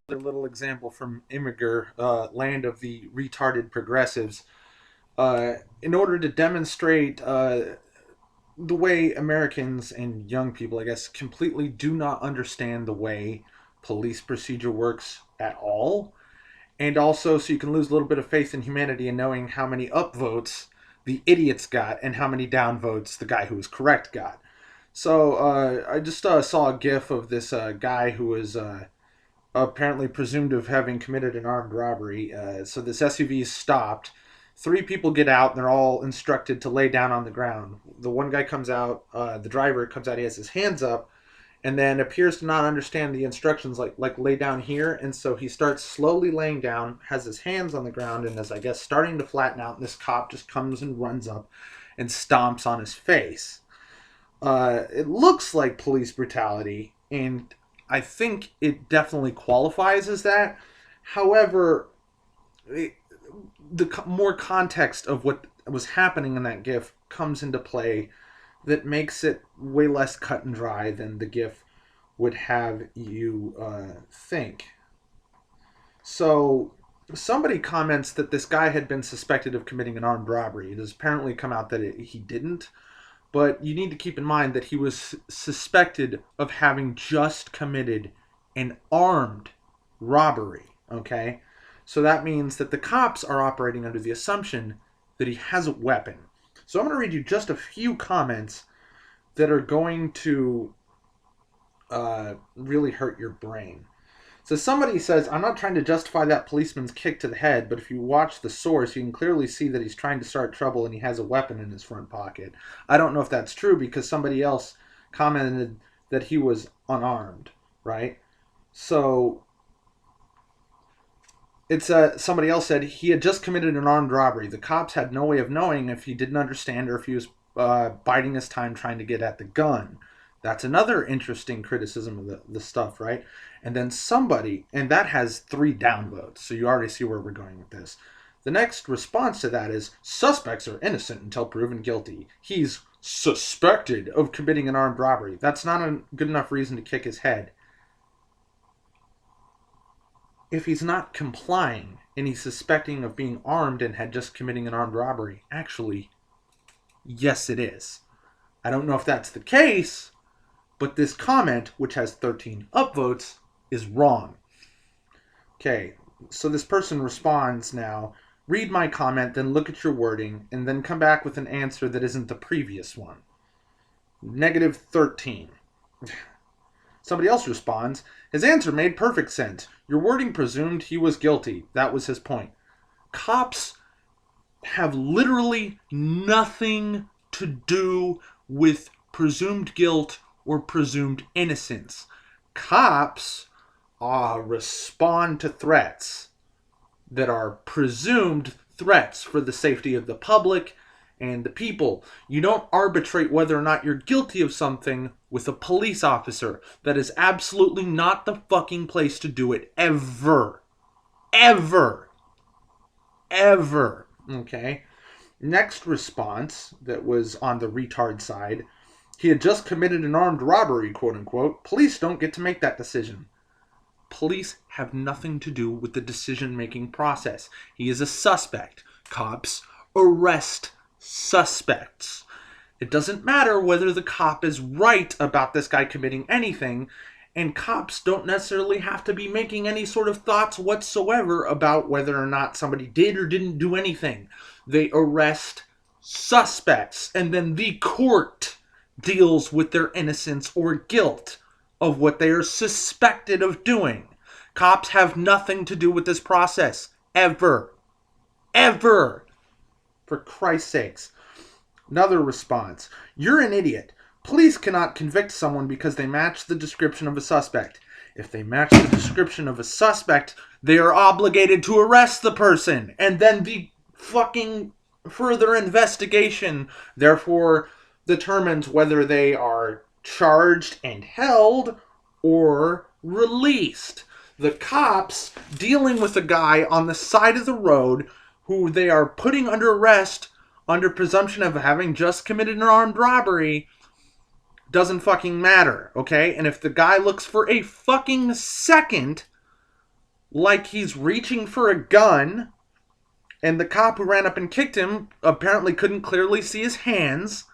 Another little example from Imgur, land of the retarded progressives. In order to demonstrate the way Americans and young people, I guess, completely do not understand the way police procedure works at all, and also so you can lose a little bit of faith in humanity in knowing how many upvotes the idiots got and how many downvotes the guy who was correct got. So I just saw a GIF of this guy who was apparently presumed of having committed an armed robbery. So this SUV is stopped. Three people get out, and they're all instructed to lay down on the ground. The one guy comes out, the driver comes out, he has his hands up, and then appears to not understand the instructions, like lay down here. And so he starts slowly laying down, has his hands on the ground, and is, I guess, starting to flatten out. And this cop just comes and runs up and stomps on his face. It looks like police brutality, and I think it definitely qualifies as that. However, the more context of what was happening in that GIF comes into play that makes it way less cut and dry than the GIF would have you think. So, somebody comments that this guy had been suspected of committing an armed robbery. It has apparently come out that he didn't. But you need to keep in mind that he was suspected of having just committed an armed robbery. Okay? So that means that the cops are operating under the assumption that he has a weapon. So I'm going to read you just a few comments that are going to really hurt your brain. So somebody says, I'm not trying to justify that policeman's kick to the head, but if you watch the source, you can clearly see that he's trying to start trouble and he has a weapon in his front pocket. I don't know if that's true because somebody else commented that he was unarmed, right? So it's somebody else said he had just committed an armed robbery. The cops had no way of knowing if he didn't understand or if he was biding his time trying to get at the gun. That's another interesting criticism of the stuff, right? And then somebody, and that has 3 downvotes, so you already see where we're going with this. The next response to that is suspects are innocent until proven guilty. He's suspected of committing an armed robbery. That's not a good enough reason to kick his head. If he's not complying and he's suspecting of being armed and had just committing an armed robbery, actually, yes, it is. I don't know if that's the case, but this comment, which has 13 upvotes, is wrong. Okay, so this person responds now, read my comment, then look at your wording, and then come back with an answer that isn't the previous one. Negative 13. Somebody else responds, his answer made perfect sense. Your wording presumed he was guilty. That was his point. Cops have literally nothing to do with presumed guilt or presumed innocence. Cops respond to threats that are presumed threats for the safety of the public and the people. You don't arbitrate whether or not you're guilty of something with a police officer. That is absolutely not the fucking place to do it, ever. Ever. Ever. Okay? Next response that was on the retard side, he had just committed an armed robbery, quote unquote. Police don't get to make that decision. Police have nothing to do with the decision-making process. He is a suspect. Cops arrest suspects. It doesn't matter whether the cop is right about this guy committing anything, and cops don't necessarily have to be making any sort of thoughts whatsoever about whether or not somebody did or didn't do anything. They arrest suspects, and then the court deals with their innocence or guilt of what they are suspected of doing. Cops have nothing to do with this process. Ever. Ever. For Christ's sakes. Another response. You're an idiot. Police cannot convict someone because they match the description of a suspect. If they match the description of a suspect, they are obligated to arrest the person. And then the fucking further investigation, therefore, determines whether they are charged and held or released. The cops dealing with a guy on the side of the road who they are putting under arrest under presumption of having just committed an armed robbery doesn't fucking matter, okay? And if the guy looks for a fucking second like he's reaching for a gun, and the cop who ran up and kicked him apparently couldn't clearly see his hands,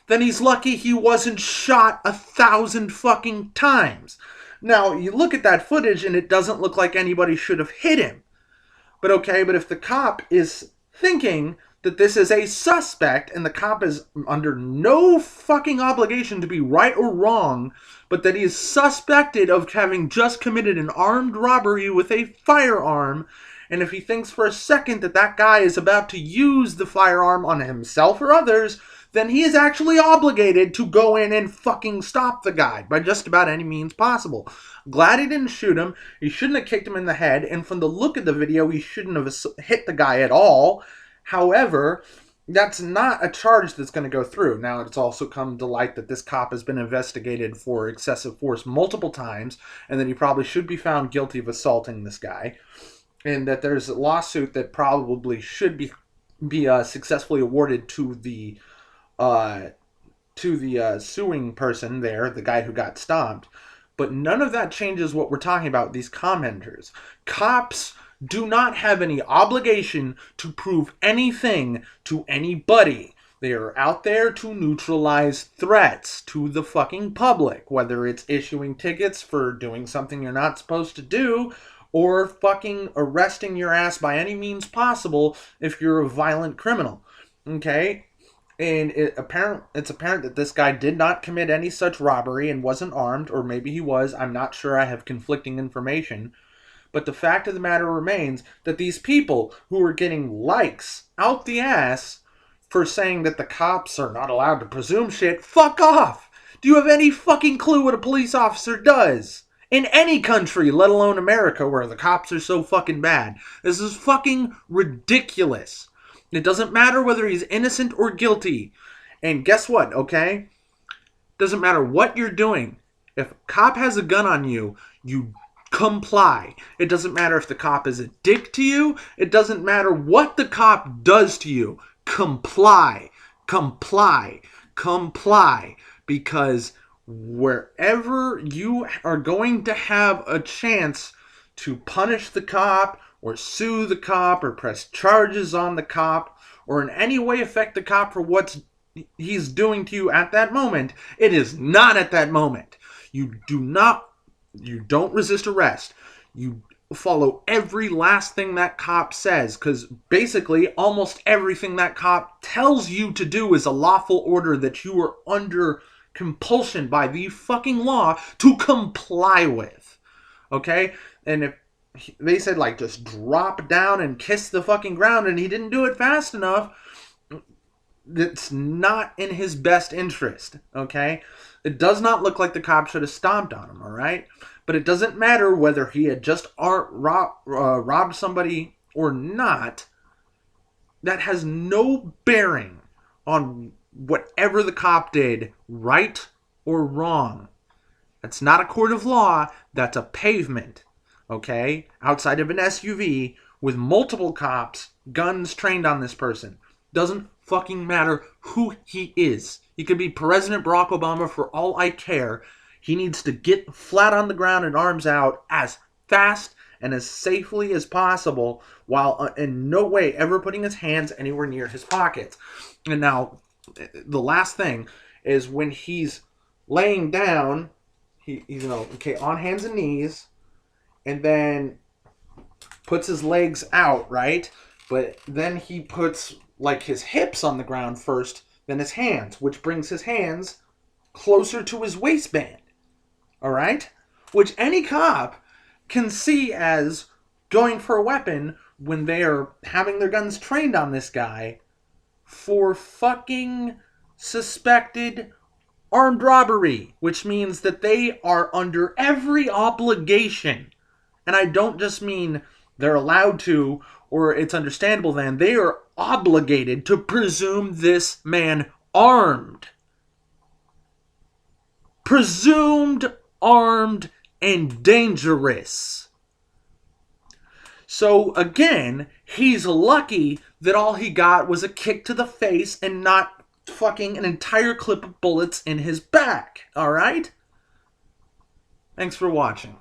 then he's lucky he wasn't shot 1,000 fucking times. Now, you look at that footage and it doesn't look like anybody should have hit him. But okay, but if the cop is thinking that this is a suspect and the cop is under no fucking obligation to be right or wrong, but that he is suspected of having just committed an armed robbery with a firearm, and if he thinks for a second that that guy is about to use the firearm on himself or others, then he is actually obligated to go in and fucking stop the guy by just about any means possible. Glad he didn't shoot him. He shouldn't have kicked him in the head, and from the look of the video, he shouldn't have hit the guy at all. However, that's not a charge that's going to go through. Now, it's also come to light that this cop has been investigated for excessive force multiple times, and that he probably should be found guilty of assaulting this guy, and that there's a lawsuit that probably should be successfully awarded to the suing person there, the guy who got stomped. But none of that changes what we're talking about, these commenters. Cops do not have any obligation to prove anything to anybody. They are out there to neutralize threats to the fucking public, whether it's issuing tickets for doing something you're not supposed to do, or fucking arresting your ass by any means possible if you're a violent criminal. Okay? And it's apparent that this guy did not commit any such robbery and wasn't armed, or maybe he was. I'm not sure. I have conflicting information. But the fact of the matter remains that these people who are getting likes out the ass for saying that the cops are not allowed to presume shit, fuck off! Do you have any fucking clue what a police officer does? In any country, let alone America, where the cops are so fucking bad. This is fucking ridiculous. It doesn't matter whether he's innocent or guilty. And guess what, okay? Doesn't matter what you're doing. If a cop has a gun on you, you comply. It doesn't matter if the cop is a dick to you. It doesn't matter what the cop does to you. Comply. Comply. Comply. Because wherever you are going to have a chance to punish the cop, or sue the cop, or press charges on the cop, or in any way affect the cop for what he's doing to you at that moment, it is not at that moment. You don't resist arrest. You follow every last thing that cop says, because basically almost everything that cop tells you to do is a lawful order that you are under compulsion by the fucking law to comply with. Okay? And if they said, like, just drop down and kiss the fucking ground, and he didn't do it fast enough, it's not in his best interest, okay? It does not look like the cop should have stomped on him, all right? But it doesn't matter whether he had just robbed somebody or not. That has no bearing on whatever the cop did, right or wrong. That's not a court of law. That's a pavement. Okay, outside of an SUV with multiple cops, guns trained on this person. Doesn't fucking matter who he is. He could be President Barack Obama for all I care. He needs to get flat on the ground and arms out as fast and as safely as possible, while in no way ever putting his hands anywhere near his pockets. And now, the last thing is when he's laying down, he's on hands and knees, and then puts his legs out, right? But then he puts, like, his hips on the ground first, then his hands, which brings his hands closer to his waistband. All right? Which any cop can see as going for a weapon when they are having their guns trained on this guy for fucking suspected armed robbery, which means that they are under every obligation. And I don't just mean they're allowed to, or it's understandable then. They are obligated to presume this man armed. Presumed armed and dangerous. So again, he's lucky that all he got was a kick to the face and not fucking an entire clip of bullets in his back. Alright? Thanks for watching.